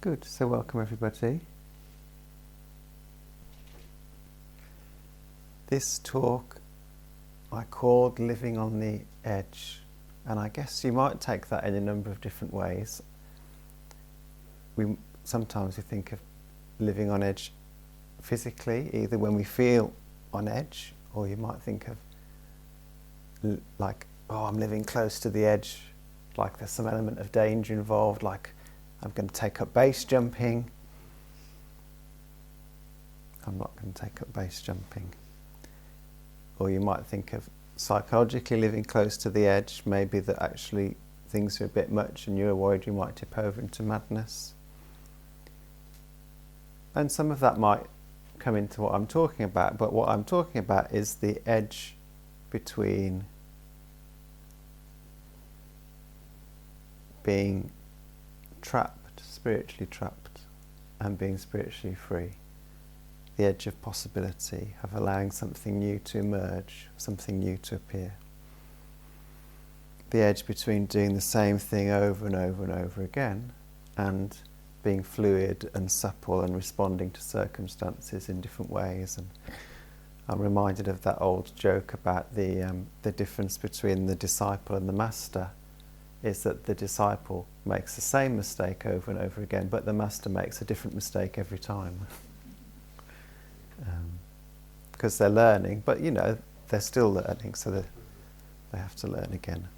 Good, so welcome everybody. This talk I called Living on the Edge, and I guess you might take that in a number of different ways. Sometimes we think of living on edge physically, either when we feel on edge, or you might think of like, oh, I'm living close to the edge, like there's some element of danger involved, like I'm going to take up base jumping. I'm not going to take up base jumping. Or you might think of psychologically living close to the edge, maybe that actually things are a bit much and you're worried you might tip over into madness. And some of that might come into what I'm talking about, but what I'm talking about is the edge between being trapped, spiritually trapped, and being spiritually free. The edge of possibility, of allowing something new to emerge, something new to appear. The edge between doing the same thing over and over and over again and being fluid and supple and responding to circumstances in different ways. And I'm reminded of that old joke about the difference between the disciple and the master, is that the disciple makes the same mistake over and over again, but the master makes a different mistake every time. Because they're learning, but you know, they're still learning, so they have to learn again.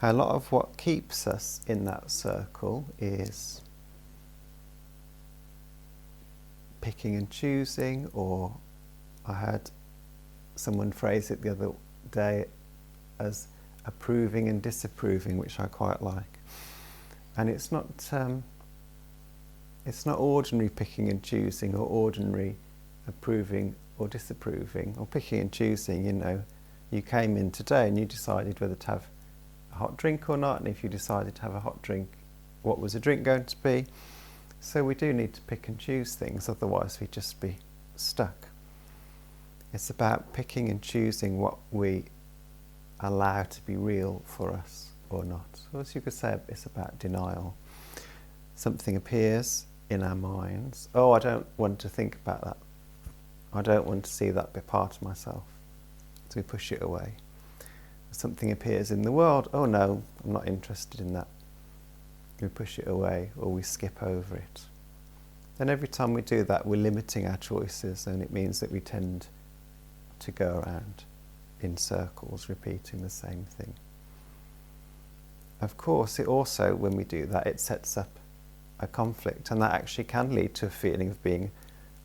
A lot of what keeps us in that circle is picking and choosing, or I heard someone phrase it the other day as approving and disapproving, which I quite like. And it's not ordinary picking and choosing, or ordinary approving or disapproving, or picking and choosing. You know, you came in today and you decided whether to have a hot drink or not, and if you decided to have a hot drink, what was the drink going to be? So we do need to pick and choose things, otherwise we'd just be stuck. It's about picking and choosing what we allow to be real for us or not. Or as you could say, it's about denial. Something appears in our minds. Oh, I don't want to think about that. I don't want to see that be part of myself. So we push it away. Something appears in the world. Oh no, I'm not interested in that. We push it away, or we skip over it. And every time we do that, we're limiting our choices, and it means that we tend to go around in circles, repeating the same thing. Of course, it also, when we do that, it sets up a conflict, and that actually can lead to a feeling of being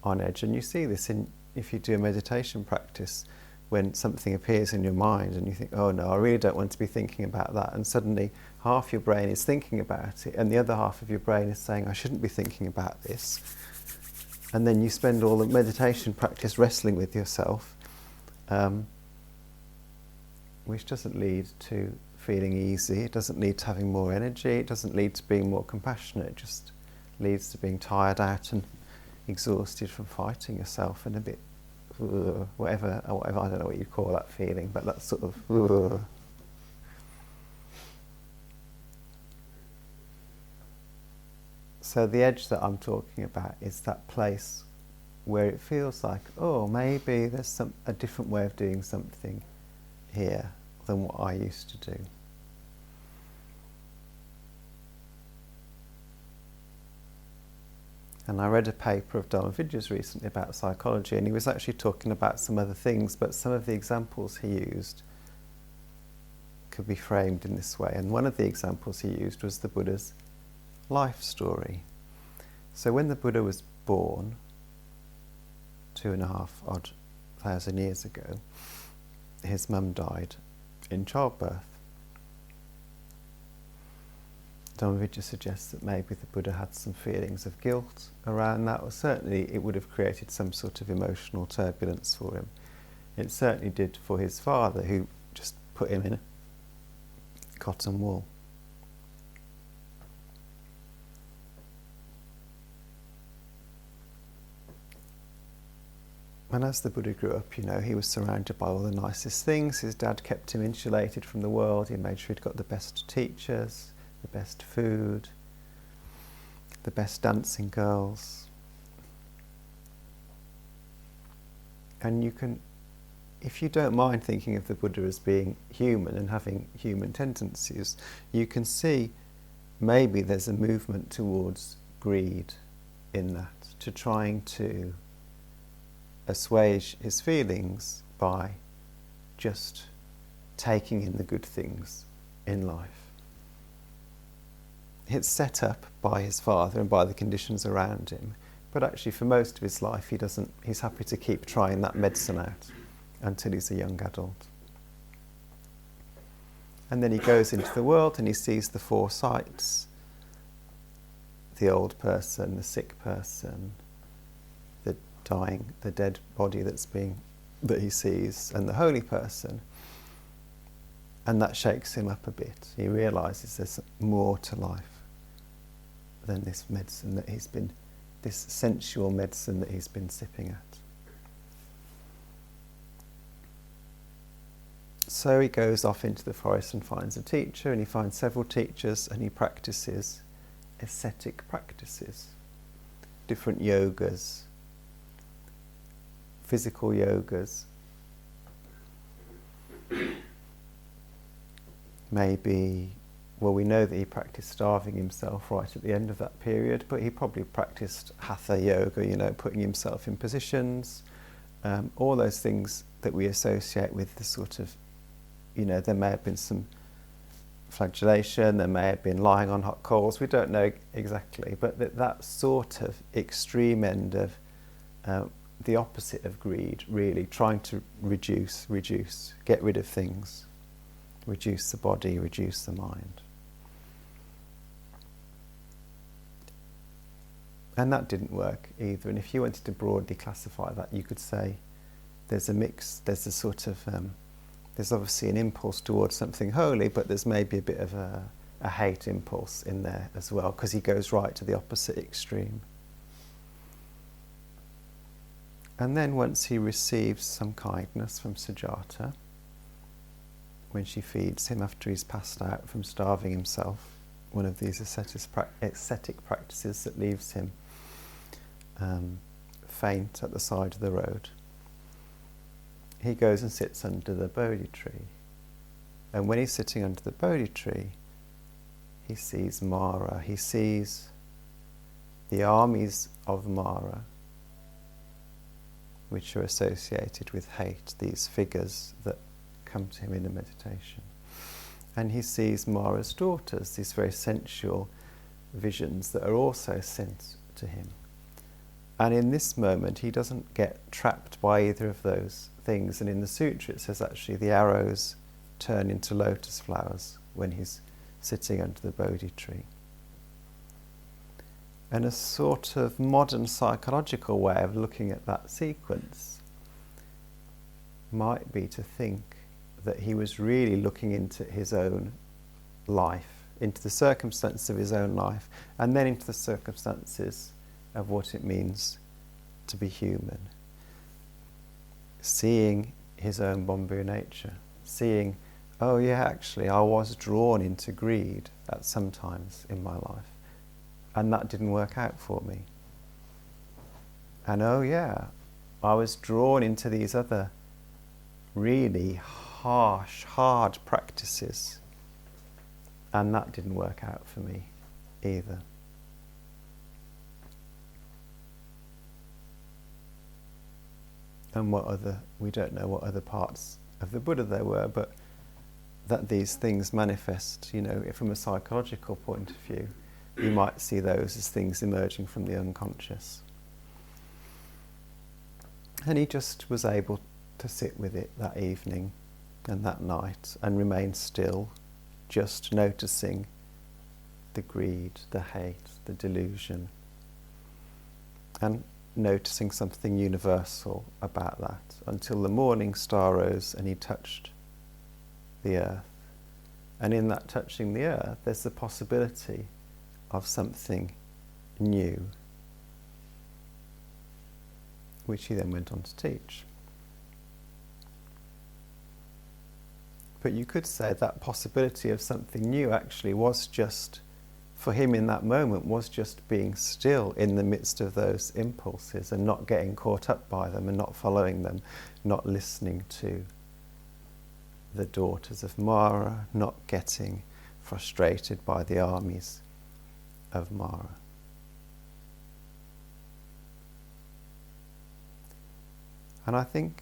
on edge. And you see this if you do a meditation practice, when something appears in your mind and you think, oh no, I really don't want to be thinking about that, and suddenly half your brain is thinking about it and the other half of your brain is saying, I shouldn't be thinking about this. And then you spend all the meditation practice wrestling with yourself, which doesn't lead to feeling easy, it doesn't lead to having more energy, it doesn't lead to being more compassionate, it just leads to being tired out and exhausted from fighting yourself, and a bit whatever, I don't know what you call that feeling, but that's sort of So the edge that I'm talking about is that place where it feels like, oh, maybe there's a different way of doing something here than what I used to do. And I read a paper of Dharma Vidya's recently about psychology, and he was actually talking about some other things, but some of the examples he used could be framed in this way. And one of the examples he used was the Buddha's life story. So when the Buddha was born, 2,500 odd years ago, his mum died in childbirth. Dharma Vidya suggests that maybe the Buddha had some feelings of guilt around that, or certainly it would have created some sort of emotional turbulence for him. It certainly did for his father, who just put him in a cotton wool. And as the Buddha grew up, he was surrounded by all the nicest things. His dad kept him insulated from the world. He made sure he'd got the best teachers, the best food, the best dancing girls. And you can, if you don't mind thinking of the Buddha as being human and having human tendencies, you can see maybe there's a movement towards greed in that, to trying to assuage his feelings by just taking in the good things in life. It's set up by his father and by the conditions around him, but actually for most of his life he's happy to keep trying that medicine out until he's a young adult. And then he goes into the world and he sees the four sights: the old person, the sick person, the dying, the dead body that he sees, and the holy person. And that shakes him up a bit. He realises there's more to life than this medicine that this sensual medicine that he's been sipping at. So he goes off into the forest and finds a teacher, and he finds several teachers, and he practices ascetic practices, different yogas, physical yogas. Maybe, we know that he practiced starving himself right at the end of that period, but he probably practiced hatha yoga, putting himself in positions, all those things that we associate with the sort of, there may have been some flagellation, there may have been lying on hot coals, we don't know exactly, but that sort of extreme end of the opposite of greed, really, trying to reduce, get rid of things, reduce the body, reduce the mind. And that didn't work either. And if you wanted to broadly classify that, you could say there's a mix, there's a sort of, there's obviously an impulse towards something holy, but there's maybe a bit of a hate impulse in there as well, because he goes right to the opposite extreme. And then once he receives some kindness from Sujata, when she feeds him after he's passed out from starving himself, one of these ascetic practices that leaves him faint at the side of the road, he goes and sits under the Bodhi tree. And when he's sitting under the Bodhi tree, he sees Mara, he sees the armies of Mara, which are associated with hate, these figures that come to him in a meditation. And he sees Mara's daughters, these very sensual visions that are also sent to him. And in this moment, he doesn't get trapped by either of those things. And in the sutra, it says actually the arrows turn into lotus flowers when he's sitting under the Bodhi tree. And a sort of modern psychological way of looking at that sequence might be to think that he was really looking into his own life, into the circumstances of his own life, and then into the circumstances of what it means to be human. Seeing his own Bombay nature, seeing, oh yeah, actually I was drawn into greed at some times in my life, and that didn't work out for me. And oh yeah, I was drawn into these other really harsh, hard practices, and that didn't work out for me either. And we don't know what other parts of the Buddha there were, but that these things manifest, from a psychological point of view, you might see those as things emerging from the unconscious. And he just was able to sit with it that evening and that night and remain still, just noticing the greed, the hate, the delusion, and noticing something universal about that until the morning star rose and he touched the earth. And in that touching the earth, there's the possibility of something new. which he then went on to teach. But you could say that possibility of something new actually was just, for him in that moment, was just being still in the midst of those impulses and not getting caught up by them and not following them, not listening to the daughters of Mara, not getting frustrated by the armies of Mara. And I think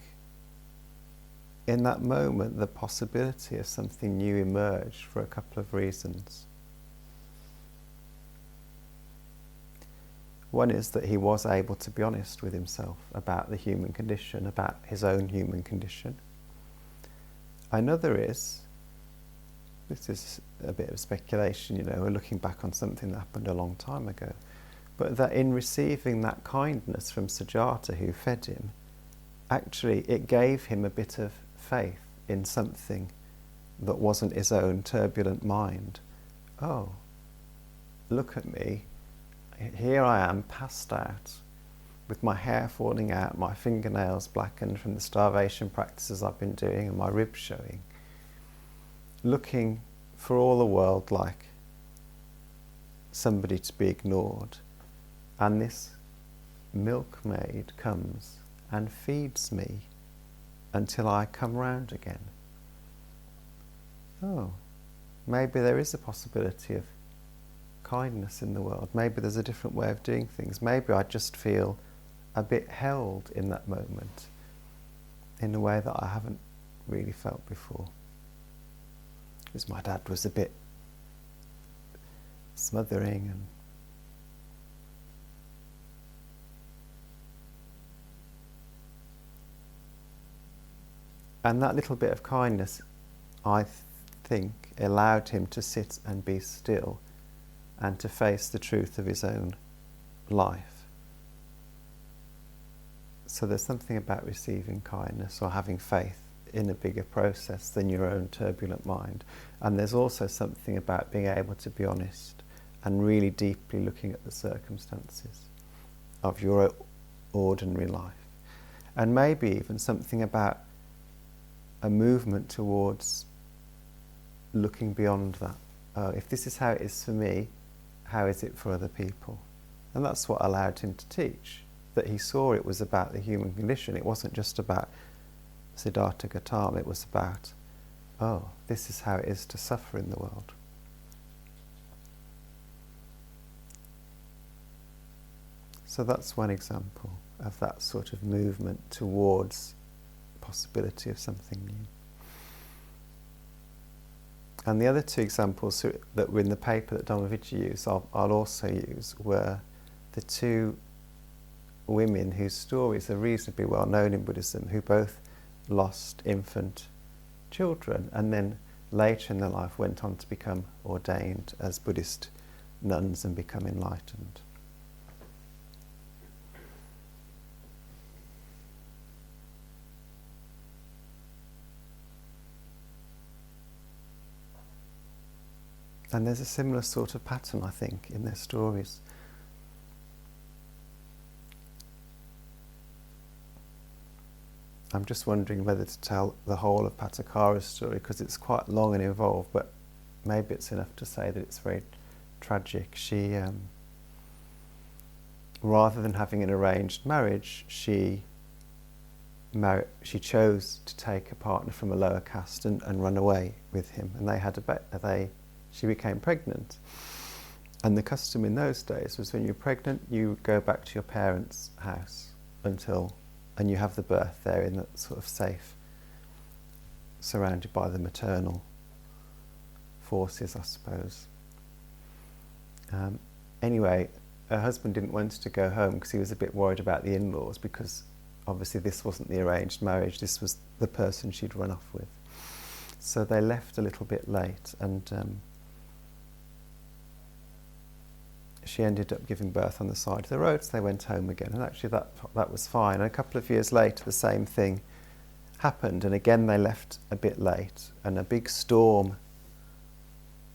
in that moment the possibility of something new emerged for a couple of reasons. One is that he was able to be honest with himself about the human condition, about his own human condition. Another is, this is a bit of speculation, we're looking back on something that happened a long time ago, but that in receiving that kindness from Sujata who fed him, actually it gave him a bit of faith in something that wasn't his own turbulent mind. Oh, look at me. Here I am, passed out, with my hair falling out, my fingernails blackened from the starvation practices I've been doing and my ribs showing, looking for all the world like somebody to be ignored. And this milkmaid comes and feeds me until I come round again. Oh, maybe there is a possibility of kindness in the world. Maybe there's a different way of doing things. Maybe I just feel a bit held in that moment in a way that I haven't really felt before. Because my dad was a bit smothering and that little bit of kindness, I think, allowed him to sit and be still and to face the truth of his own life. So there's something about receiving kindness or having faith in a bigger process than your own turbulent mind. And there's also something about being able to be honest and really deeply looking at the circumstances of your ordinary life. And maybe even something about a movement towards looking beyond that. If this is how it is for me, how is it for other people? And that's what allowed him to teach, that he saw it was about the human condition. It wasn't just about Siddhartha Gautama, it was about, oh, this is how it is to suffer in the world. So that's one example of that sort of movement towards possibility of something new. And the other two examples that were in the paper that Dhammavichya used, I'll also use, were the two women whose stories are reasonably well known in Buddhism, who both lost infant children and then later in their life went on to become ordained as Buddhist nuns and become enlightened. And there's a similar sort of pattern, I think, in their stories. I'm just wondering whether to tell the whole of Patakara's story, because it's quite long and involved, but maybe it's enough to say that it's very tragic. She, rather than having an arranged marriage, she chose to take a partner from a lower caste and run away with him, and they had she became pregnant. And the custom in those days was when you're pregnant, you go back to your parents' house and you have the birth there in that sort of safe, surrounded by the maternal forces, I suppose. Anyway, her husband didn't want her to go home because he was a bit worried about the in-laws, because obviously this wasn't the arranged marriage, this was the person she'd run off with. So they left a little bit late, and she ended up giving birth on the side of the road, so they went home again. And actually that was fine. And a couple of years later, the same thing happened, and again they left a bit late, and a big storm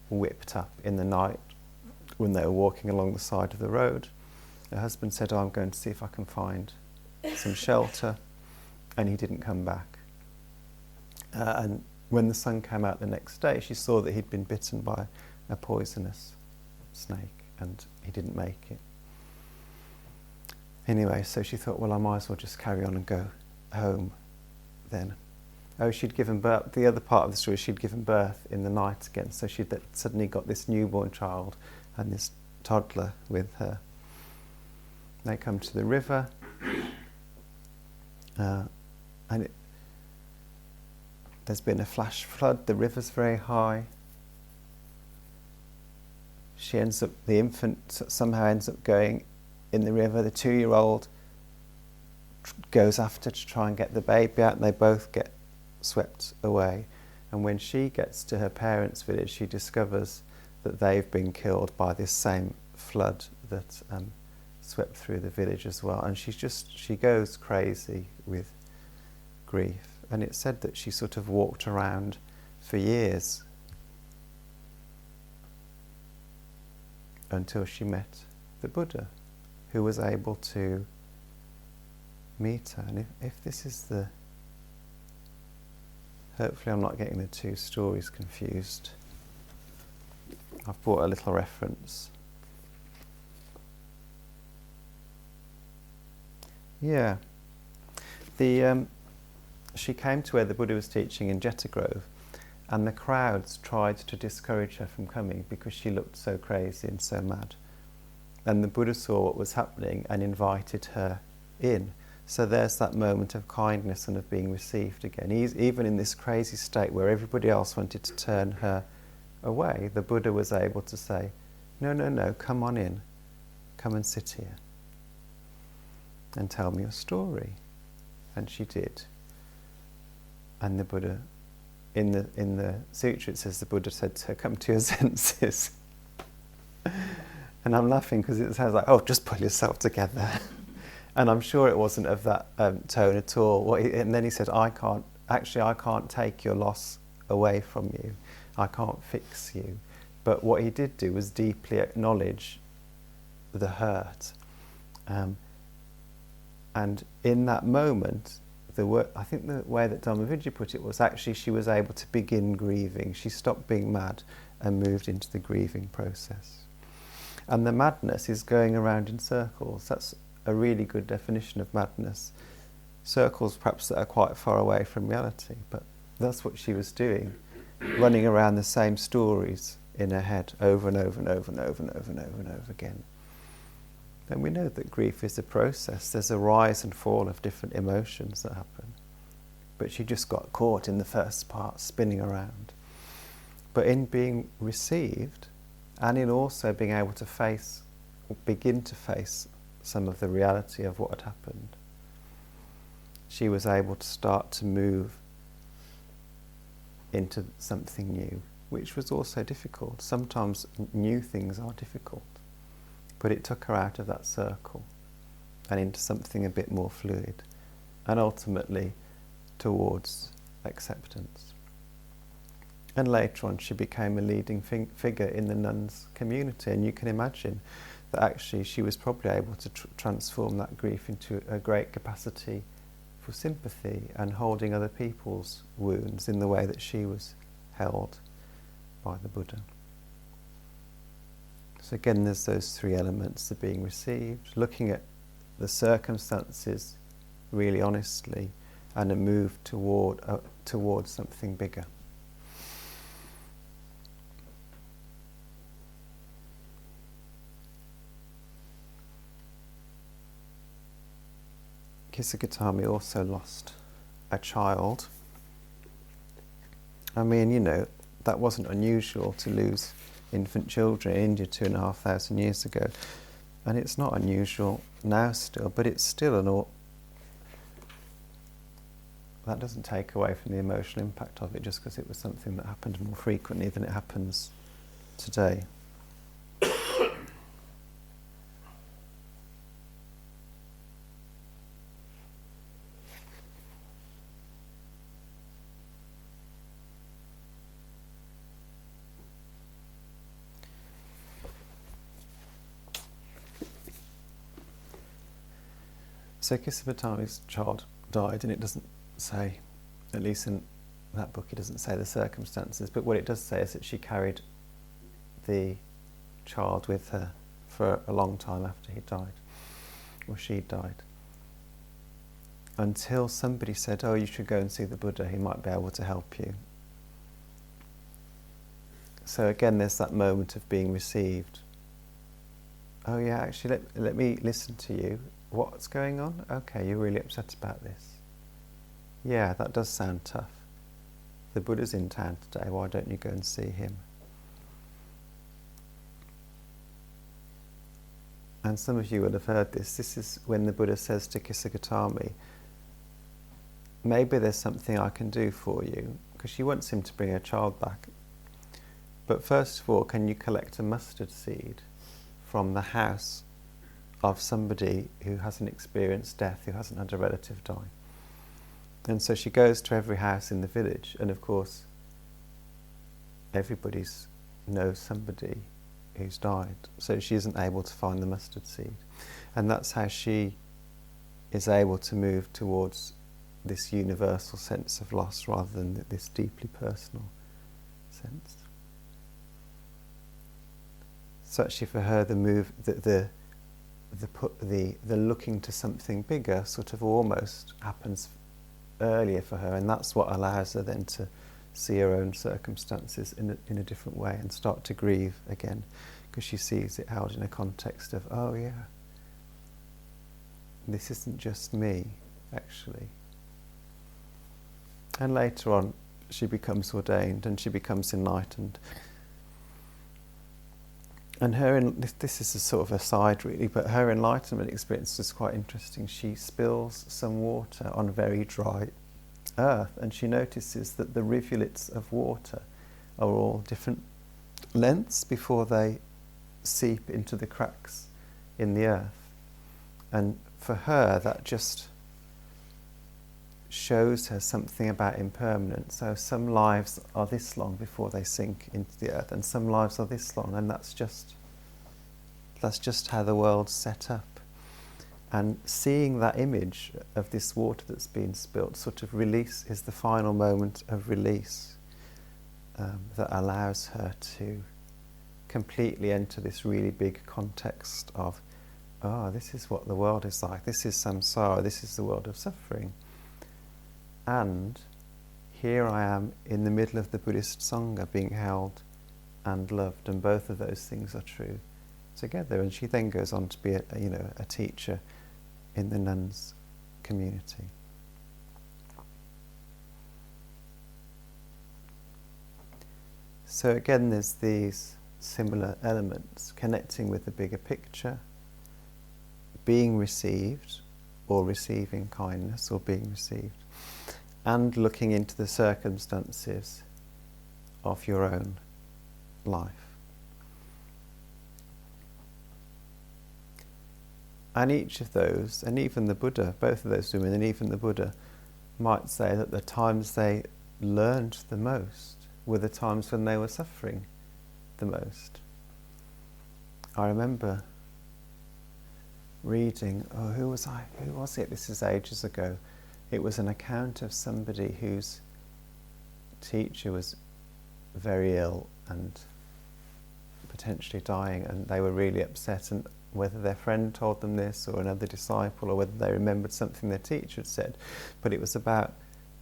whipped up in the night when they were walking along the side of the road. Her husband said, I'm going to see if I can find some shelter, and he didn't come back. And when the sun came out the next day, she saw that he'd been bitten by a poisonous snake, and he didn't make it. Anyway, so she thought, well, I might as well just carry on and go home then. Oh, she'd given birth, the other part of the story, she'd given birth in the night again, so she'd suddenly got this newborn child and this toddler with her. They come to the river, and there's been a flash flood, the river's very high. The infant somehow ends up going in the river. The 2-year-old goes after to try and get the baby out, and they both get swept away. And when she gets to her parents' village, she discovers that they've been killed by this same flood that swept through the village as well. And she goes crazy with grief. And it's said that she sort of walked around for years until she met the Buddha, who was able to meet her. And if this is the... Hopefully I'm not getting the two stories confused. I've brought a little reference. Yeah. She came to where the Buddha was teaching in Jeta Grove, and the crowds tried to discourage her from coming because she looked so crazy and so mad. And the Buddha saw what was happening and invited her in. So there's that moment of kindness and of being received again. Even in this crazy state where everybody else wanted to turn her away, the Buddha was able to say, no, no, no, come on in. Come and sit here and tell me your story. And she did. And the Buddha, in the sutra it says the Buddha said to her, come to your senses. And I'm laughing because it sounds like, oh, just pull yourself together. And I'm sure it wasn't of that tone at all. And then he said, I can't take your loss away from you. I can't fix you. But what he did do was deeply acknowledge the hurt. And in that moment, I think the way that Dharmavijaya put it was actually she was able to begin grieving. She stopped being mad and moved into the grieving process. And the madness is going around in circles. That's a really good definition of madness. Circles perhaps that are quite far away from reality, but that's what she was doing, running around the same stories in her head over and over and over and over and over and over and over again. And we know that grief is a process. There's a rise and fall of different emotions that happen. But she just got caught in the first part, spinning around. But in being received, and in also being able to begin to face some of the reality of what had happened, she was able to start to move into something new, which was also difficult. Sometimes new things are difficult. But it took her out of that circle and into something a bit more fluid, and ultimately towards acceptance. And later on she became a leading figure in the nuns' community, and you can imagine that actually she was probably able to transform that grief into a great capacity for sympathy and holding other people's wounds in the way that she was held by the Buddha. So again, there's those three elements: the being received, looking at the circumstances really honestly, and a move towards something bigger. Kisogotami also lost a child. I mean, that wasn't unusual to lose infant children in India 2,500 years ago, and it's not unusual now still, but it's still that doesn't take away from the emotional impact of it just because it was something that happened more frequently than it happens today. So Kisogotami's child died, and it doesn't say, at least in that book, it doesn't say the circumstances, but what it does say is that she carried the child with her for a long time after he died, or she died, until somebody said, oh, you should go and see the Buddha, he might be able to help you. So again, there's that moment of being received. Oh yeah, actually, let me listen to you. What's going on? Okay, you're really upset about this. Yeah, that does sound tough. The Buddha's in town today, why don't you go and see him? And some of you will have heard this. This is when the Buddha says to Kisogotami, maybe there's something I can do for you, because she wants him to bring her child back. But first of all, can you collect a mustard seed from the house of somebody who hasn't experienced death, who hasn't had a relative die? And so she goes to every house in the village, and of course everybody knows somebody who's died, so she isn't able to find the mustard seed. And that's how she is able to move towards this universal sense of loss rather than this deeply personal sense. So actually for her, the move, the looking to something bigger sort of almost happens earlier for her, and that's what allows her then to see her own circumstances in a different way and start to grieve again, because she sees it held in a context of, oh yeah, this isn't just me, actually. And later on, she becomes ordained and she becomes enlightened. And this is a sort of aside really, but her enlightenment experience is quite interesting. She spills some water on very dry earth, and she notices that the rivulets of water are all different lengths before they seep into the cracks in the earth. And for her, that just shows her something about impermanence. So some lives are this long before they sink into the earth, and some lives are this long, and that's just how the world's set up. And seeing that image of this water that's been spilt, sort of release, is the final moment of release that allows her to completely enter this really big context of, oh, this is what the world is like, this is samsara, this is the world of suffering. And here I am in the middle of the Buddhist Sangha being held and loved, and both of those things are true together. And she then goes on to be a teacher in the nuns' community. So again, there's these similar elements, connecting with the bigger picture, being received, or receiving kindness, or being received, and looking into the circumstances of your own life. And each of those, and even the Buddha, both of those women, and even the Buddha, might say that the times they learned the most were the times when they were suffering the most. I remember reading, who was it? This is ages ago. It was an account of somebody whose teacher was very ill and potentially dying, and they were really upset, and whether their friend told them this or another disciple, or whether they remembered something their teacher had said, but it was about,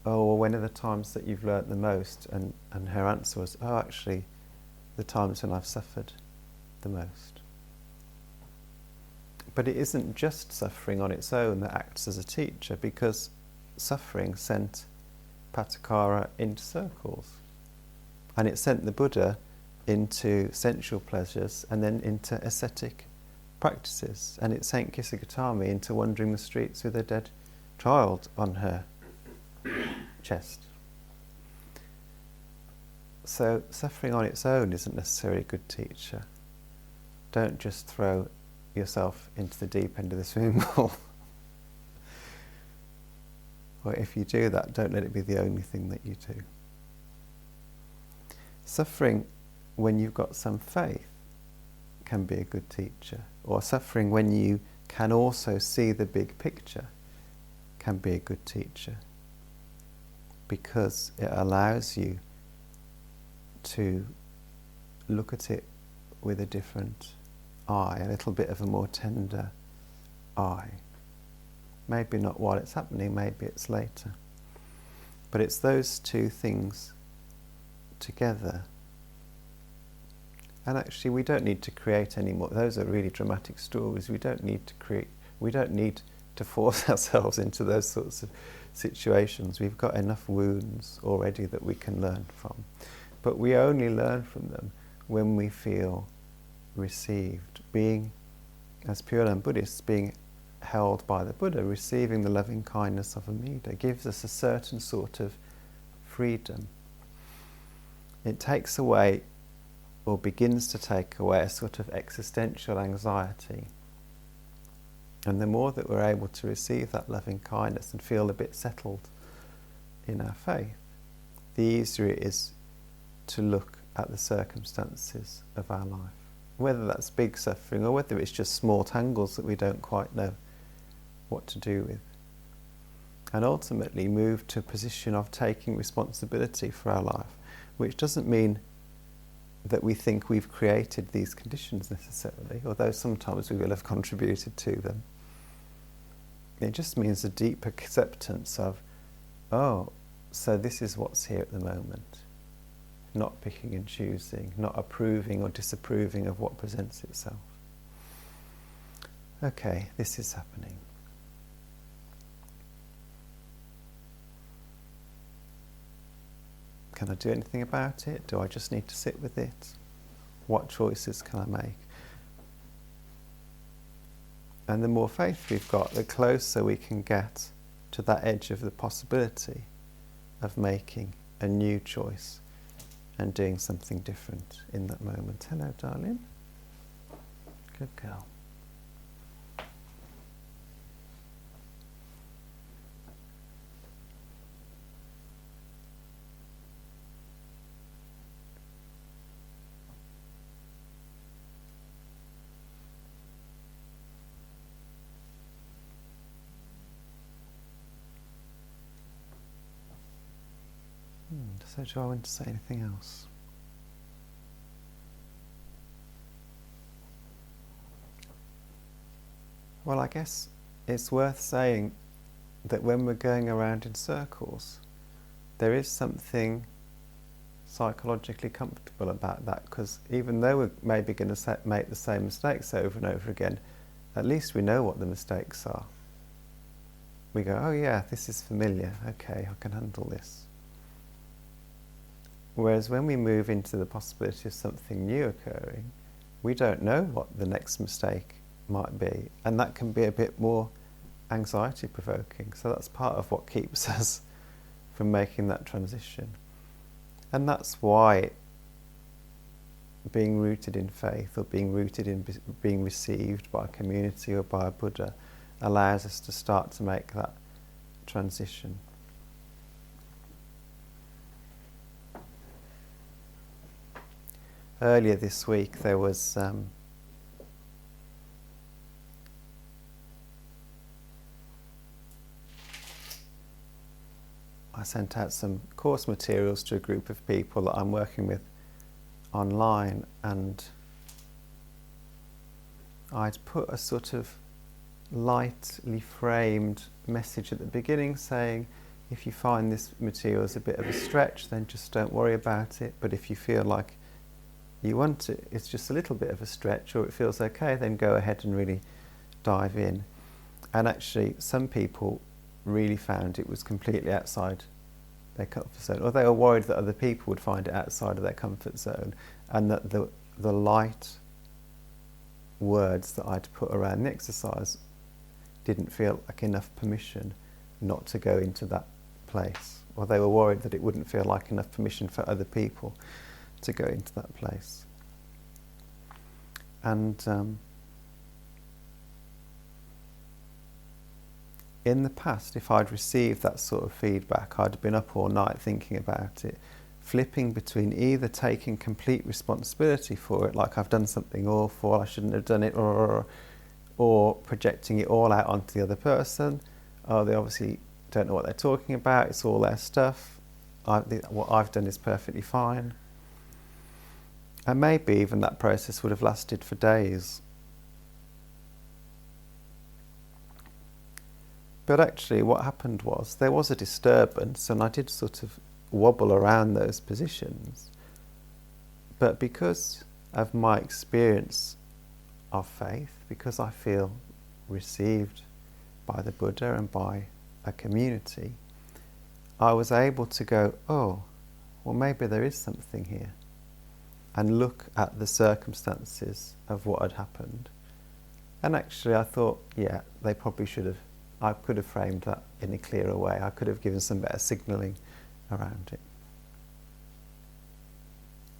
when are the times that you've learnt the most? And her answer was, actually, the times when I've suffered the most. But it isn't just suffering on its own that acts as a teacher, because suffering sent Patacara into circles, and it sent the Buddha into sensual pleasures and then into ascetic practices, and it sent Kisogotami into wandering the streets with a dead child on her chest. So suffering on its own isn't necessarily a good teacher. Don't just throw yourself into the deep end of the swimming pool. Or if you do that, don't let it be the only thing that you do. Suffering when you've got some faith can be a good teacher, or suffering when you can also see the big picture can be a good teacher, because it allows you to look at it with a different eye, a little bit of a more tender eye. Maybe not while it's happening, maybe it's later. But it's those two things together. And actually we don't need to create any more. Those are really dramatic stories. We don't need to force ourselves into those sorts of situations. We've got enough wounds already that we can learn from. But we only learn from them when we feel received. Being, as Pure Land Buddhists, being held by the Buddha, receiving the loving kindness of Amida, gives us a certain sort of freedom. It takes away, or begins to take away, a sort of existential anxiety. And the more that we're able to receive that loving kindness and feel a bit settled in our faith, the easier it is to look at the circumstances of our life. Whether that's big suffering or whether it's just small tangles that we don't quite know what to do with. And ultimately move to a position of taking responsibility for our life, which doesn't mean that we think we've created these conditions necessarily, although sometimes we will have contributed to them. It just means a deep acceptance of, oh, so this is what's here at the moment. Not picking and choosing, not approving or disapproving of what presents itself. Okay, this is happening. Can I do anything about it? Do I just need to sit with it? What choices can I make? And the more faith we've got, the closer we can get to that edge of the possibility of making a new choice and doing something different in that moment. Hello, darling. Good girl. So do I want to say anything else? Well, I guess it's worth saying that when we're going around in circles, there is something psychologically comfortable about that, because even though we're maybe going to make the same mistakes over and over again, at least we know what the mistakes are. We go, oh yeah, this is familiar, okay, I can handle this. Whereas when we move into the possibility of something new occurring, we don't know what the next mistake might be, and that can be a bit more anxiety provoking. So that's part of what keeps us from making that transition. And that's why being rooted in faith, or being rooted in being received by a community or by a Buddha, allows us to start to make that transition. Earlier this week there was I sent out some course materials to a group of people that I'm working with online, and I'd put a sort of lightly framed message at the beginning saying, if you find this material is a bit of a stretch, then just don't worry about it, but if you feel like you want it, it's just a little bit of a stretch, or it feels okay, then go ahead and really dive in. And actually some people really found it was completely outside their comfort zone, or they were worried that other people would find it outside of their comfort zone, and that the light words that I'd put around the exercise didn't feel like enough permission not to go into that place, or they were worried that it wouldn't feel like enough permission for other people to go into that place. And in the past, if I'd received that sort of feedback, I'd have been up all night thinking about it, flipping between either taking complete responsibility for it, like I've done something awful, I shouldn't have done it, or projecting it all out onto the other person, oh, they obviously don't know what they're talking about, it's all their stuff, what I've done is perfectly fine. And maybe even that process would have lasted for days. But actually what happened was there was a disturbance, and I did sort of wobble around those positions. But because of my experience of faith, because I feel received by the Buddha and by a community, I was able to go, oh, well, maybe there is something here, and look at the circumstances of what had happened. And actually I thought, yeah, they probably should have, I could have framed that in a clearer way. I could have given some better signalling around it.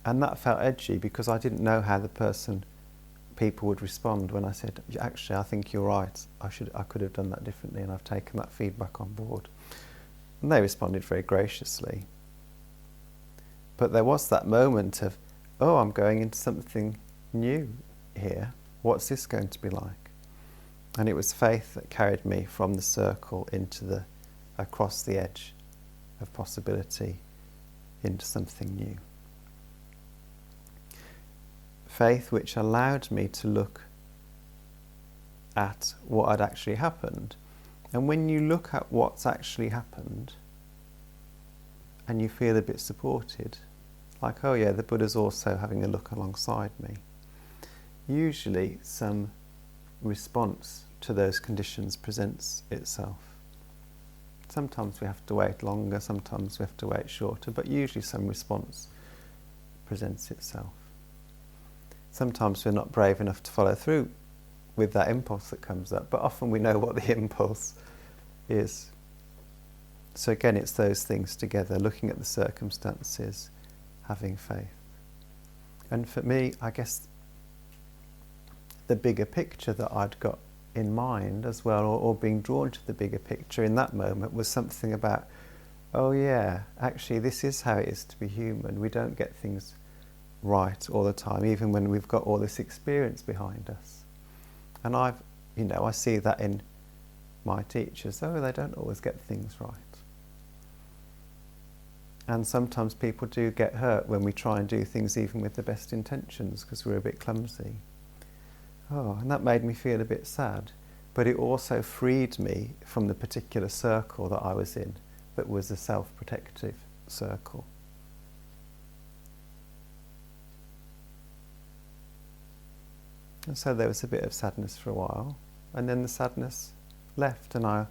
And that felt edgy because I didn't know how people would respond when I said, actually, I think you're right. I could have done that differently, and I've taken that feedback on board. And they responded very graciously. But there was that moment of, oh, I'm going into something new here. What's this going to be like? And it was faith that carried me from the circle across the edge of possibility into something new. Faith which allowed me to look at what had actually happened. And when you look at what's actually happened and you feel a bit supported, like, oh yeah, the Buddha's also having a look alongside me, usually some response to those conditions presents itself. Sometimes we have to wait longer, sometimes we have to wait shorter, but usually some response presents itself. Sometimes we're not brave enough to follow through with that impulse that comes up, but often we know what the impulse is. So again, it's those things together, looking at the circumstances, having faith. And for me, I guess the bigger picture that I'd got in mind as well, or being drawn to the bigger picture in that moment, was something about, oh yeah, actually this is how it is to be human. We don't get things right all the time, even when we've got all this experience behind us. And I see that in my teachers. Oh, they don't always get things right. And sometimes people do get hurt when we try and do things even with the best intentions, because we're a bit clumsy. Oh, and that made me feel a bit sad. But it also freed me from the particular circle that I was in, that was a self-protective circle. And so there was a bit of sadness for a while, and then the sadness left, and I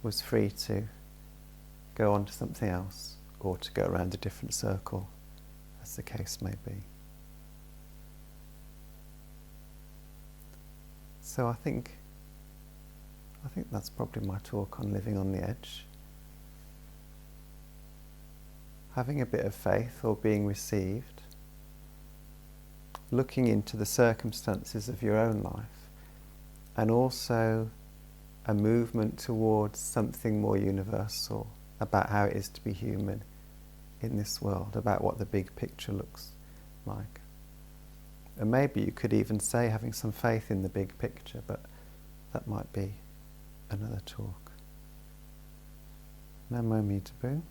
was free to go on to something else, or to go around a different circle, as the case may be. So I think that's probably my talk on living on the edge. Having a bit of faith, or being received, looking into the circumstances of your own life, and also a movement towards something more universal about how it is to be human in this world, about what the big picture looks like. And maybe you could even say having some faith in the big picture, but that might be another talk. Namo me taboo.